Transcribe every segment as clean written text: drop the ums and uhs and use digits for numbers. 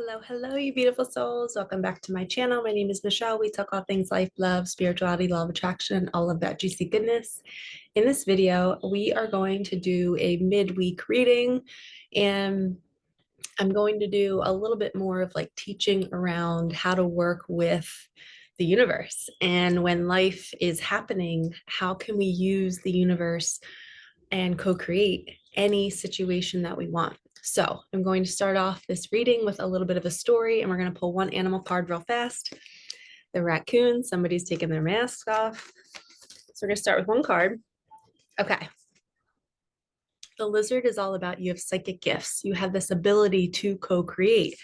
Hello, you beautiful souls. Welcome back to my channel. My name is Michelle. We talk all things life, love, spirituality, law of attraction, all of that juicy goodness. In this video, we are going to do a midweek reading, and I'm going to do a little bit more of like teaching around how to work with the universe. And when life is happening, how can we use the universe and co-create any situation that we want? So I'm going to start off this reading with a little bit of a story, and we're going to pull one animal card real fast. The raccoon. Somebody's taking their mask off. So we're going to start with one card. Okay. The lizard is all about you have psychic gifts. You have this ability to co-create.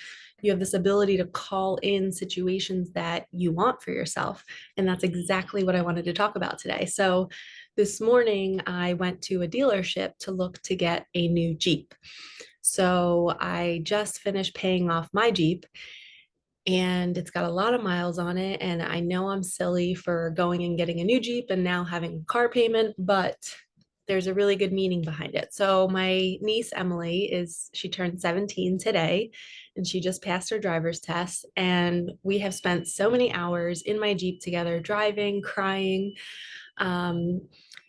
You have this ability to call in situations that you want for yourself. And that's exactly what I wanted to talk about today. So this morning, I went to a dealership to look to get a new Jeep. So I just finished paying off my Jeep, and it's got a lot of miles on it. And I know I'm silly for going and getting a new Jeep and now having a car payment, but there's a really good meaning behind it. So my niece Emily she turned 17 today, and she just passed her driver's test. And we have spent so many hours in my Jeep together, driving, crying,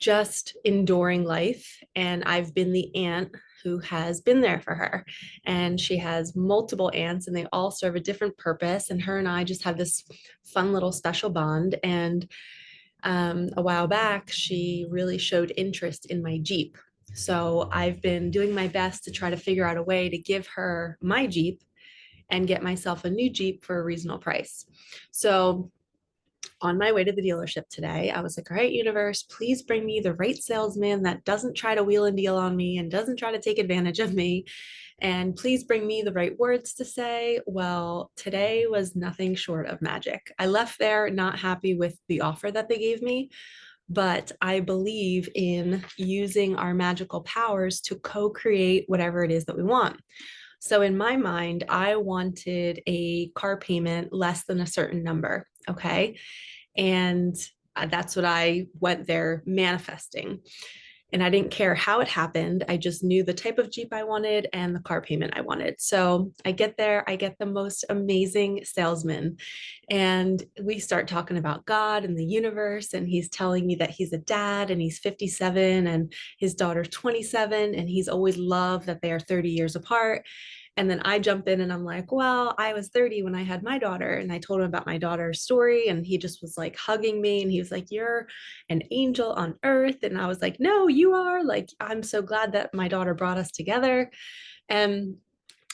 just enduring life. And I've been the aunt who has been there for her. And she has multiple aunts, and they all serve a different purpose. And her and I just have this fun little special bond. And a while back, she really showed interest in my Jeep. So I've been doing my best to try to figure out a way to give her my Jeep and get myself a new Jeep for a reasonable price. So on my way to the dealership today, I was like, all right, universe, please bring me the right salesman that doesn't try to wheel and deal on me and doesn't try to take advantage of me. And please bring me the right words to say. Well, today was nothing short of magic. I left there not happy with the offer that they gave me, but I believe in using our magical powers to co-create whatever it is that we want. So in my mind, I wanted a car payment less than a certain number. Okay. And that's what I went there manifesting. And I didn't care how it happened. I just knew the type of Jeep I wanted and the car payment I wanted. So I get there, I get the most amazing salesman. And we start talking about God and the universe. And he's telling me that he's a dad and he's 57 and his daughter's 27. And he's always loved that they are 30 years apart. And then I jump in and I'm like, well, I was 30 when I had my daughter. And I told him about my daughter's story. And he just was like hugging me. And he was like, you're an angel on earth. And I was like, no, you are. Like, I'm so glad that my daughter brought us together. And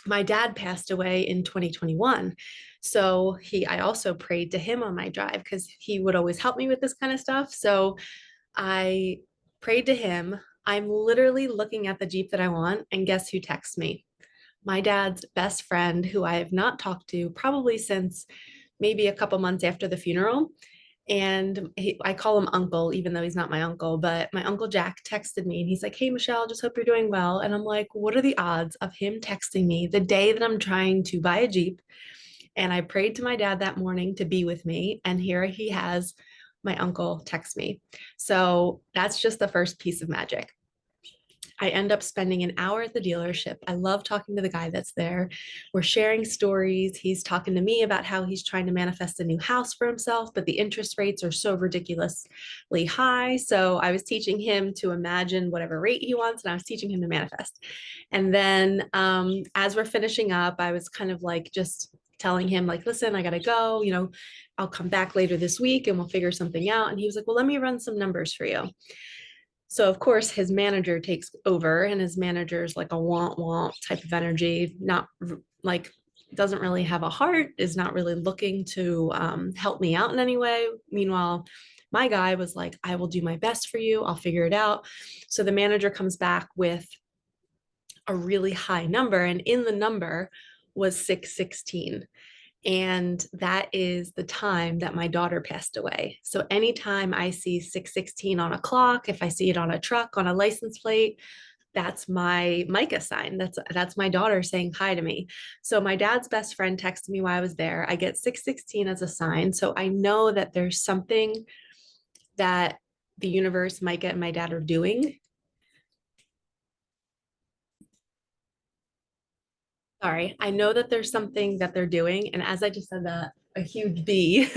my dad passed away in 2021. So I also prayed to him on my drive because he would always help me with this kind of stuff. So I prayed to him. I'm literally looking at the Jeep that I want. And guess who texts me? My dad's best friend, who I have not talked to probably since maybe a couple months after the funeral. And I call him uncle, even though he's not my uncle, but my uncle Jack texted me and he's like, hey, Michelle, just hope you're doing well. And I'm like, what are the odds of him texting me the day that I'm trying to buy a Jeep? And I prayed to my dad that morning to be with me. And here he has my uncle text me. So that's just the first piece of magic. I end up spending an hour at the dealership. I love talking to the guy that's there. We're sharing stories. He's talking to me about how he's trying to manifest a new house for himself, but the interest rates are so ridiculously high. So I was teaching him to imagine whatever rate he wants, and I was teaching him to manifest. And then as we're finishing up, I was kind of like just telling him like, listen, I got to go, I'll come back later this week and we'll figure something out. And he was like, well, let me run some numbers for you. So of course his manager takes over, and his manager is like a want type of energy, not like doesn't really have a heart, is not really looking to help me out in any way. Meanwhile, my guy was like, I will do my best for you. I'll figure it out. So the manager comes back with a really high number, and in the number was 616. And that is the time that my daughter passed away. So anytime I see 616 on a clock, if I see it on a truck, on a license plate, that's my Micah sign. That's my daughter saying hi to me. So my dad's best friend texted me while I was there. I get 616 as a sign. So I know that there's something that the universe, Micah, and my dad are doing. Sorry, I know that there's something that they're doing. And as I just said that, a huge bee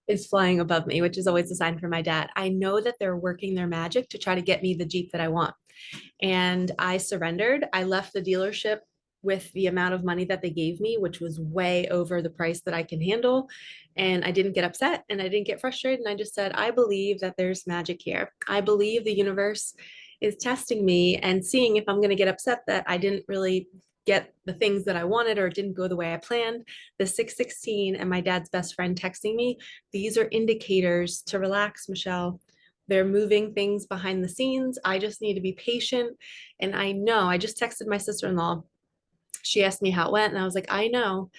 is flying above me, which is always a sign for my dad. I know that they're working their magic to try to get me the Jeep that I want. And I surrendered. I left the dealership with the amount of money that they gave me, which was way over the price that I can handle. And I didn't get upset and I didn't get frustrated. And I just said, I believe that there's magic here. I believe the universe is testing me and seeing if I'm going to get upset that I didn't really get the things that I wanted or it didn't go the way I planned. The 616 and my dad's best friend texting me, these are indicators to relax, Michelle. They're moving things behind the scenes. I just need to be patient. And I know, I just texted my sister-in-law. She asked me how it went. And I was like, I know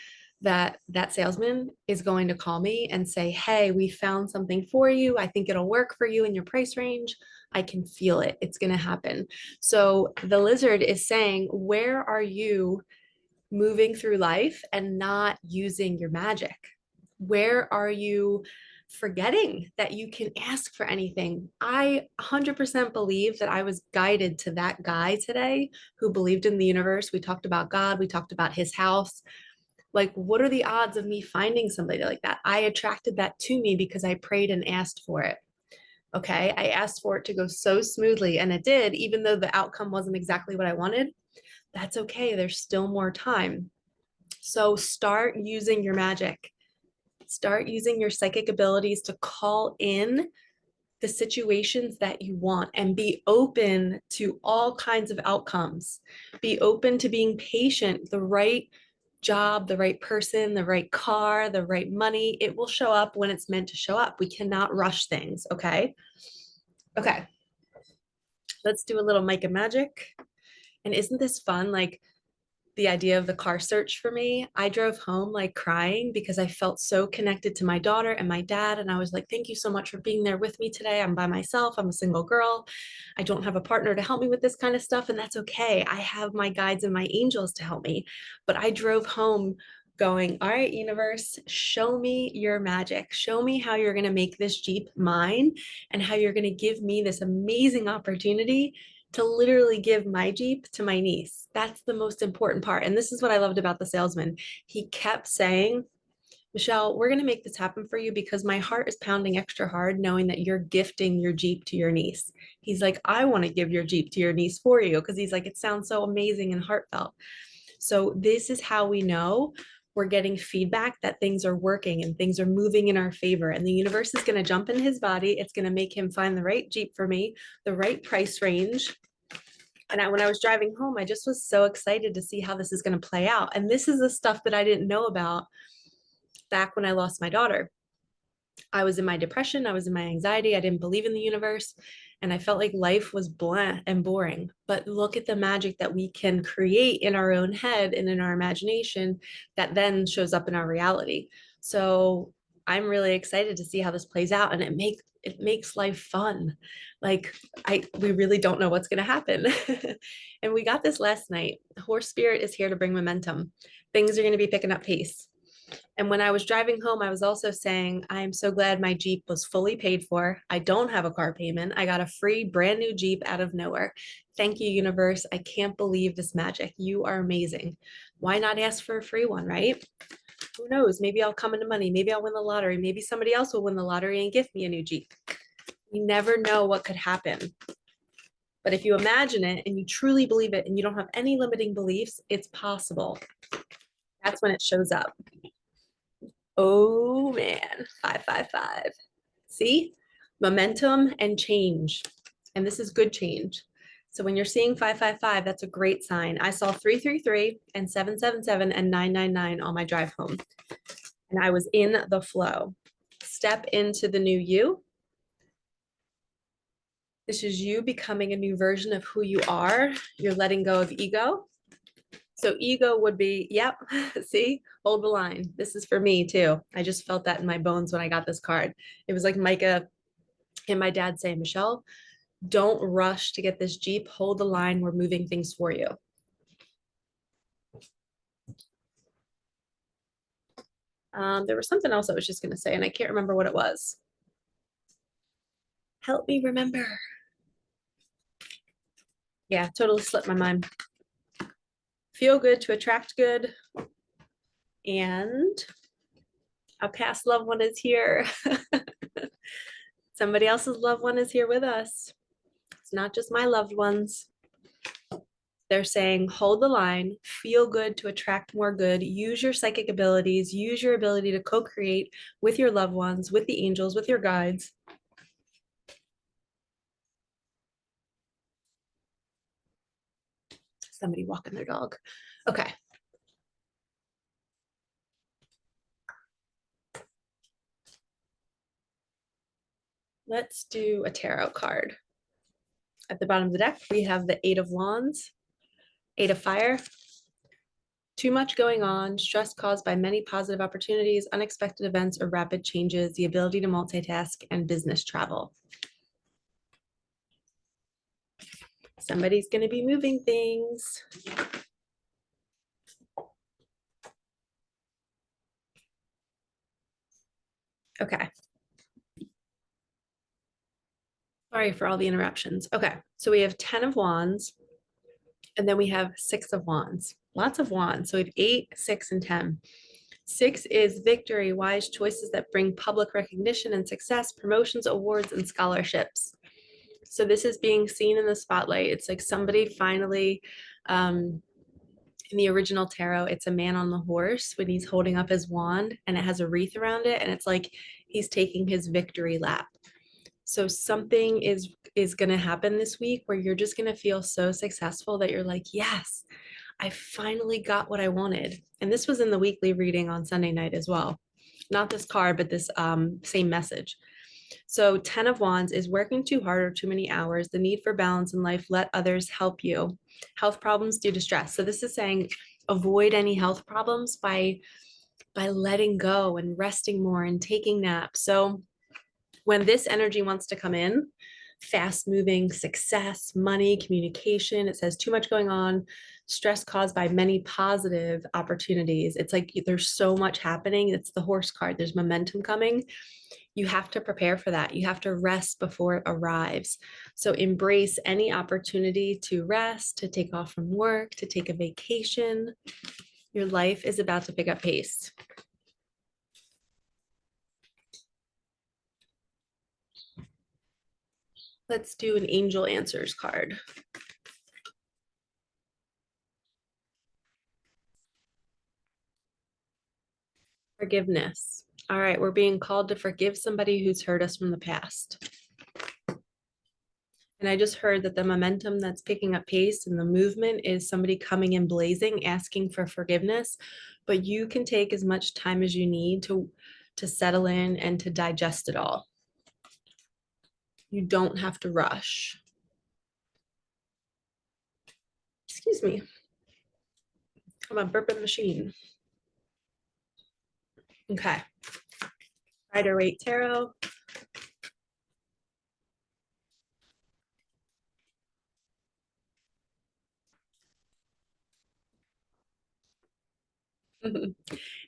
that that salesman is going to call me and say, hey, we found something for you. I think it'll work for you in your price range. I can feel it. It's going to happen. So the lizard is saying, where are you moving through life and not using your magic? Where are you forgetting that you can ask for anything? I 100% believe that I was guided to that guy today who believed in the universe. We talked about God, we talked about his house. Like, what are the odds of me finding somebody like that? I attracted that to me because I prayed and asked for it. Okay. I asked for it to go so smoothly, and it did, even though the outcome wasn't exactly what I wanted. That's okay. There's still more time. So start using your magic. Start using your psychic abilities to call in the situations that you want and be open to all kinds of outcomes. Be open to being patient. The right job, the right person, the right car, the right money, it will show up when it's meant to show up. We cannot rush things, okay? Okay, let's do a little Micah magic. And isn't this fun? Like, the idea of the car search for me, I drove home like crying because I felt so connected to my daughter and my dad. And I was like, thank you so much for being there with me today. I'm by myself. I'm a single girl. I don't have a partner to help me with this kind of stuff. And that's okay. I have my guides and my angels to help me. But I drove home going, all right, universe, show me your magic. Show me how you're going to make this Jeep mine and how you're going to give me this amazing opportunity to literally give my Jeep to my niece. That's the most important part. And this is what I loved about the salesman. He kept saying, Michelle, we're going to make this happen for you because my heart is pounding extra hard knowing that you're gifting your Jeep to your niece. He's like, I want to give your Jeep to your niece for you because he's like, it sounds so amazing and heartfelt. So this is how we know we're getting feedback that things are working and things are moving in our favor. And the universe is going to jump in his body. It's going to make him find the right Jeep for me, the right price range. And when I was driving home, I just was so excited to see how this is going to play out. And this is the stuff that I didn't know about back when I lost my daughter. I was in my depression. I was in my anxiety. I didn't believe in the universe. And I felt like life was bland and boring. But look at the magic that we can create in our own head and in our imagination that then shows up in our reality. So I'm really excited to see how this plays out. And it makes life fun. Like we really don't know what's going to happen. And we got this last night. Horse spirit is here to bring momentum. Things are going to be picking up pace. And when I was driving home, I was also saying, I am so glad my Jeep was fully paid for. I don't have a car payment. I got a free brand new Jeep out of nowhere. Thank you, universe. I can't believe this magic. You are amazing. Why not ask for a free one, right? Who knows? Maybe I'll come into money. Maybe I'll win the lottery. Maybe somebody else will win the lottery and gift me a new Jeep. You never know what could happen. But if you imagine it and you truly believe it and you don't have any limiting beliefs, it's possible. That's when it shows up. Oh man, 555. See, momentum and change. And this is good change. So when you're seeing 555, that's a great sign. I saw 333 and 777 and 999 on my drive home. And I was in the flow. Step into the new you. This is you becoming a new version of who you are. You're letting go of ego. So ego would be, yep, see, hold the line. This is for me too. I just felt that in my bones when I got this card. It was like Micah and my dad saying, Michelle, don't rush to get this Jeep. Hold the line. We're moving things for you. There was something else I was just going to say, and I can't remember what it was. Help me remember. Yeah, totally slipped my mind. feel good to attract good, and a past loved one is here. Somebody else's loved one is here with us. It's not just my loved ones. They're saying, hold the line, feel good to attract more good, use your psychic abilities, use your ability to co-create with your loved ones, with the angels, with your guides. Somebody walking their dog. Okay. Let's do a tarot card. At the bottom of the deck, we have the Eight of Wands, Eight of Fire. Too much going on, stress caused by many positive opportunities, unexpected events, or rapid changes, the ability to multitask, and business travel. Somebody's going to be moving things. Okay. Sorry for all the interruptions. Okay, so we have 10 of Wands, and then we have 6 of Wands. Lots of Wands. So we have 8, 6, and 10. 6 is victory, wise choices that bring public recognition and success, promotions, awards, and scholarships. So this is being seen in the spotlight. It's like somebody finally, in the original tarot, it's a man on the horse when he's holding up his wand and it has a wreath around it. And it's like he's taking his victory lap. So something is going to happen this week where you're just going to feel so successful that you're like, yes, I finally got what I wanted. And this was in the weekly reading on Sunday night as well. Not this card, but this same message. So 10 of Wands is working too hard or too many hours, the need for balance in life, let others help you. Health problems due to stress. So this is saying avoid any health problems by letting go and resting more and taking naps. So when this energy wants to come in, fast moving, success, money, communication, it says too much going on, stress caused by many positive opportunities. It's like there's so much happening. It's the horse card. There's momentum coming. You have to prepare for that. You have to rest before it arrives. So embrace any opportunity to rest, to take off from work, to take a vacation. Your life is about to pick up pace. Let's do an angel answers card. Forgiveness. All right, we're being called to forgive somebody who's hurt us from the past. And I just heard that the momentum that's picking up pace and the movement is somebody coming in blazing, asking for forgiveness. But you can take as much time as you need to settle in and to digest it all. You don't have to rush. Excuse me. I'm a burping machine. Okay. Rider-Waite Tarot.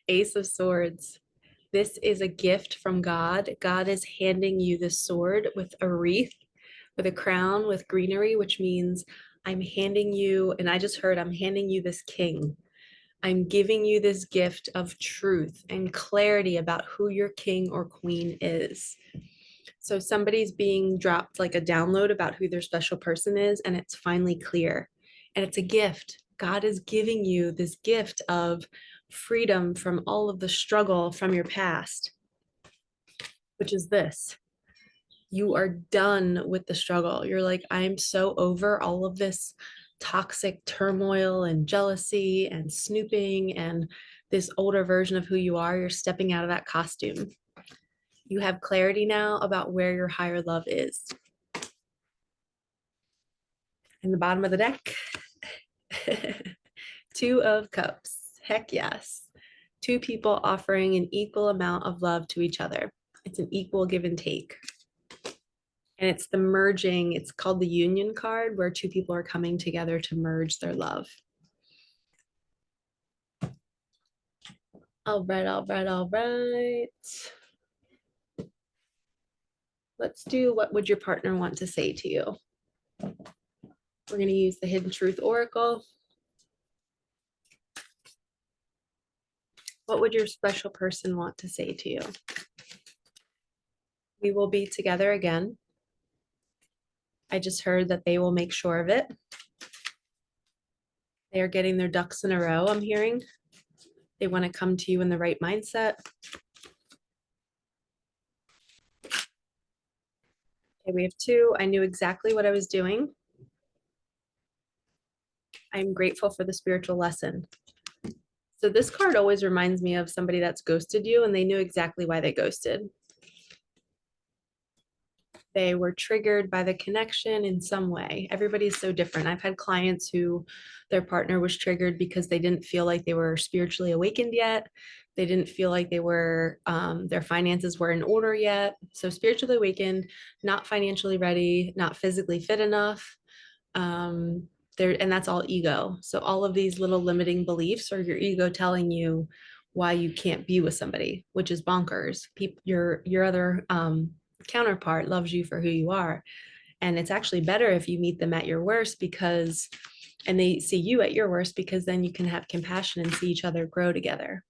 Ace of Swords. This is a gift from God. God is handing you this sword with a wreath, with a crown, with greenery, which means I'm handing you, and I just heard, I'm handing you this king. I'm giving you this gift of truth and clarity about who your king or queen is. So somebody's being dropped like a download about who their special person is, and it's finally clear. And it's a gift. God is giving you this gift of freedom from all of the struggle from your past, which is this. You are done with the struggle. You're like, I'm so over all of this toxic turmoil and jealousy and snooping and this older version of who you are. You're stepping out of that costume. You have clarity now about where your higher love is. In the bottom of the deck, 2 of Cups. Heck yes. 2 people offering an equal amount of love to each other. It's an equal give and take. And it's the merging, it's called the union card, where 2 people are coming together to merge their love. All right, all right, all right. Let's do what would your partner want to say to you? We're going to use the Hidden Truth Oracle. What would your special person want to say to you? We will be together again. I just heard that they will make sure of it. They are getting their ducks in a row, I'm hearing. They want to come to you in the right mindset. Okay, we have two. I knew exactly what I was doing. I'm grateful for the spiritual lesson. So this card always reminds me of somebody that's ghosted you and they knew exactly why they ghosted. They were triggered by the connection in some way. Everybody's so different. I've had clients who their partner was triggered because they didn't feel like they were spiritually awakened yet. They didn't feel like they were, their finances were in order yet. So spiritually awakened, not financially ready, not physically fit enough. There, and that's all ego. So all of these little limiting beliefs are your ego telling you why you can't be with somebody, which is bonkers. Your other counterpart loves you for who you are. And it's actually better if you meet them at your worst because, and they see you at your worst because then you can have compassion and see each other grow together.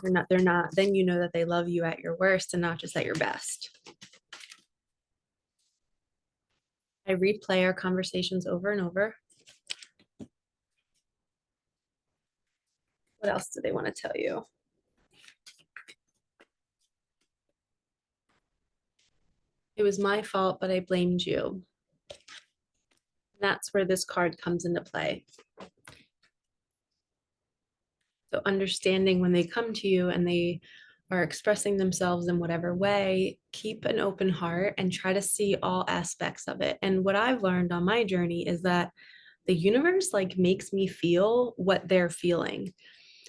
They're not, then you know that they love you at your worst and not just at your best. I replay our conversations over and over. What else do they want to tell you? It was my fault, but I blamed you. That's where this card comes into play. So understanding when they come to you and they are expressing themselves in whatever way, keep an open heart and try to see all aspects of it. And what I've learned on my journey is that the universe like makes me feel what they're feeling.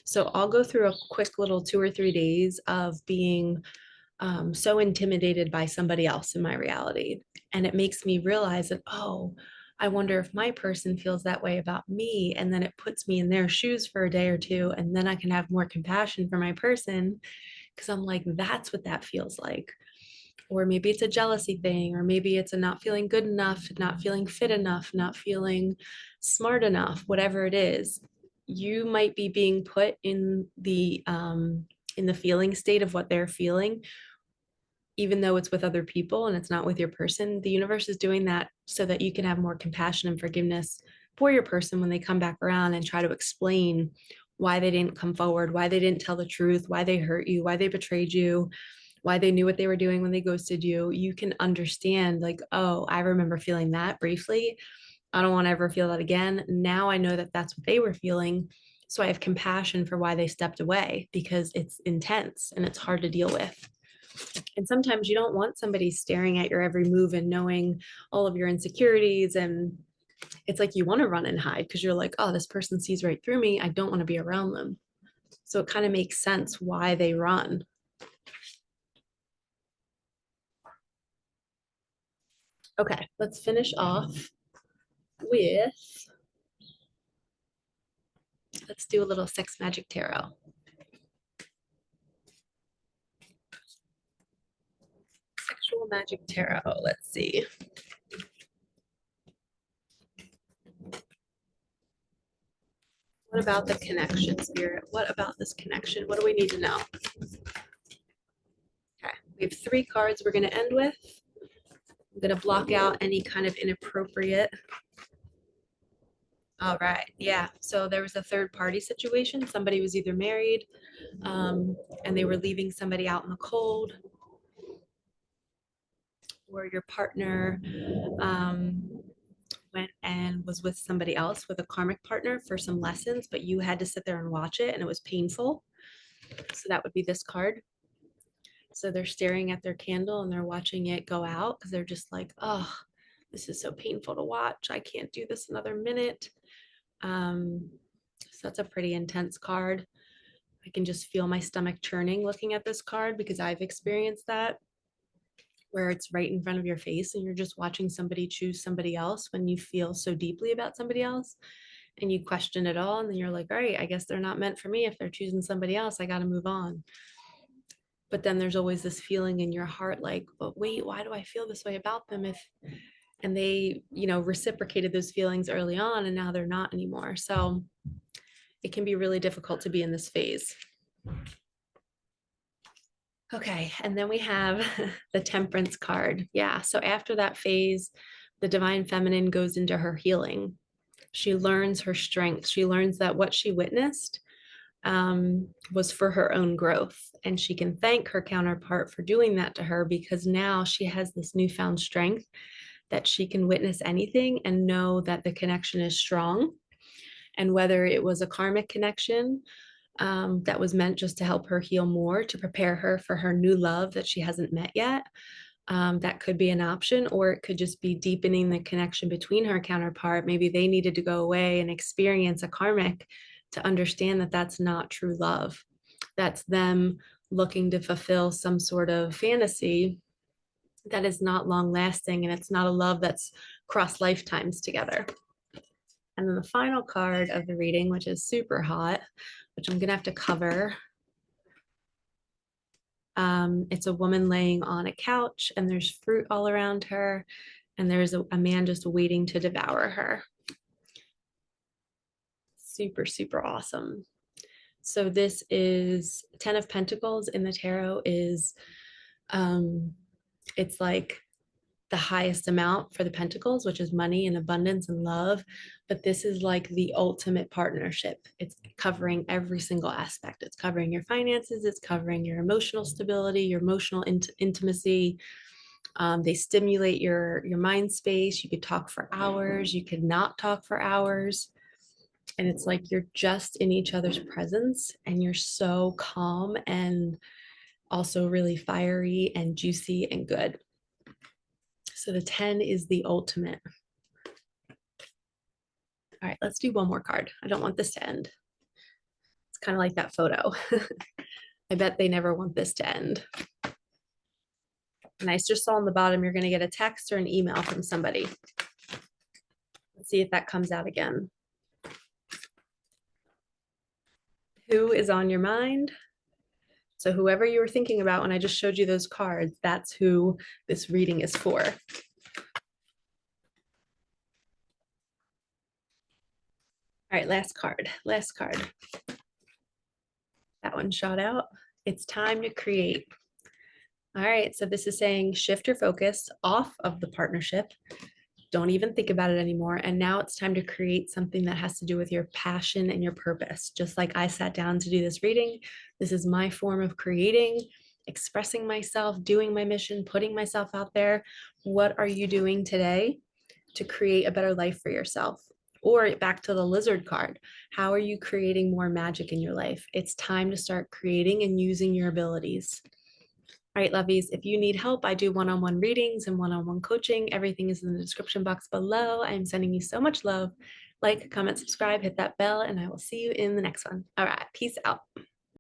So I'll go through a quick little 2 or 3 days of being so intimidated by somebody else in my reality. And it makes me realize that, oh, I wonder if my person feels that way about me. And then it puts me in their shoes for a day or two. And then I can have more compassion for my person because I'm like, that's what that feels like. Or maybe it's a jealousy thing, or maybe it's a not feeling good enough, not feeling fit enough, not feeling smart enough, whatever it is. You might be being put in the feeling state of what they're feeling, even though it's with other people and it's not with your person. The universe is doing that so that you can have more compassion and forgiveness for your person when they come back around and try to explain why they didn't come forward, why they didn't tell the truth, why they hurt you, why they betrayed you, why they knew what they were doing when they ghosted you. You can understand, like, oh, I remember feeling that briefly. I don't want to ever feel that again. Now I know that that's what they were feeling. So I have compassion for why they stepped away because it's intense and it's hard to deal with. And sometimes you don't want somebody staring at your every move and knowing all of your insecurities. And it's like you want to run and hide because you're like, oh, this person sees right through me. I don't want to be around them. So it kind of makes sense why they run. Okay, let's finish off with, let's do a little sex magic tarot. Sexual magic tarot. Let's see. What about the connection, Spirit? What about this connection? What do we need to know? Okay, we have 3 cards we're going to end with. I'm going to block out any kind of inappropriate. All right, yeah. So there was a third party situation. Somebody was either married and they were leaving somebody out in the cold, or your partner went and was with somebody else, with a karmic partner for some lessons, but you had to sit there and watch it and it was painful. So that would be this card. So they're staring at their candle and they're watching it go out because they're just like, oh, this is so painful to watch. I can't do this another minute. So that's a pretty intense card. I can just feel my stomach churning looking at this card because I've experienced that, where it's right in front of your face and you're just watching somebody choose somebody else when you feel so deeply about somebody else and you question it all. And then you're like, all right, I guess they're not meant for me. If they're choosing somebody else, I got to move on. But then there's always this feeling in your heart like, but wait, why do I feel this way about them? And they, reciprocated those feelings early on and now they're not anymore. So it can be really difficult to be in this phase. Okay, and then we have the Temperance card. Yeah, so after that phase, the Divine Feminine goes into her healing. She learns her strength. She learns that what she witnessed was for her own growth. And she can thank her counterpart for doing that to her, because now she has this newfound strength that she can witness anything and know that the connection is strong. And whether it was a karmic connection that was meant just to help her heal more, to prepare her for her new love that she hasn't met yet, that could be an option, or it could just be deepening the connection between her counterpart. Maybe they needed to go away and experience a karmic to understand that that's not true love. That's them looking to fulfill some sort of fantasy that is not long lasting, and it's not a love that's cross lifetimes together. And then the final card of the reading, which is super hot, which I'm gonna have to cover. It's a woman laying on a couch and there's fruit all around her, and there's a man just waiting to devour her. Super, super awesome. So this is 10 of Pentacles in the tarot is, it's like the highest amount for the Pentacles, which is money and abundance and love. But this is like the ultimate partnership. It's covering every single aspect. It's covering your finances. It's covering your emotional stability, your emotional intimacy. They stimulate your mind space. You could talk for hours. You could not talk for hours. And it's like you're just in each other's presence and you're so calm and also really fiery and juicy and good. So the 10 is the ultimate. All right, let's do one more card. I don't want this to end. It's kind of like that photo. I bet they never want this to end. And I just saw on the bottom, you're going to get a text or an email from somebody. Let's see if that comes out again. Who is on your mind? So whoever you were thinking about when I just showed you those cards, that's who this reading is for. All right, last card. That one shot out. It's time to create. All right, so this is saying shift your focus off of the partnership. Don't even think about it anymore. And now it's time to create something that has to do with your passion and your purpose. Just like I sat down to do this reading, this is my form of creating, expressing myself, doing my mission, putting myself out there. What are you doing today to create a better life for yourself? Or back to the lizard card, how are you creating more magic in your life? It's time to start creating and using your abilities. All right, lovies, if you need help, I do one-on-one readings and one-on-one coaching. Everything is in the description box below. I am sending you so much love. Like, comment, subscribe, hit that bell, and I will see you in the next one. All right, peace out.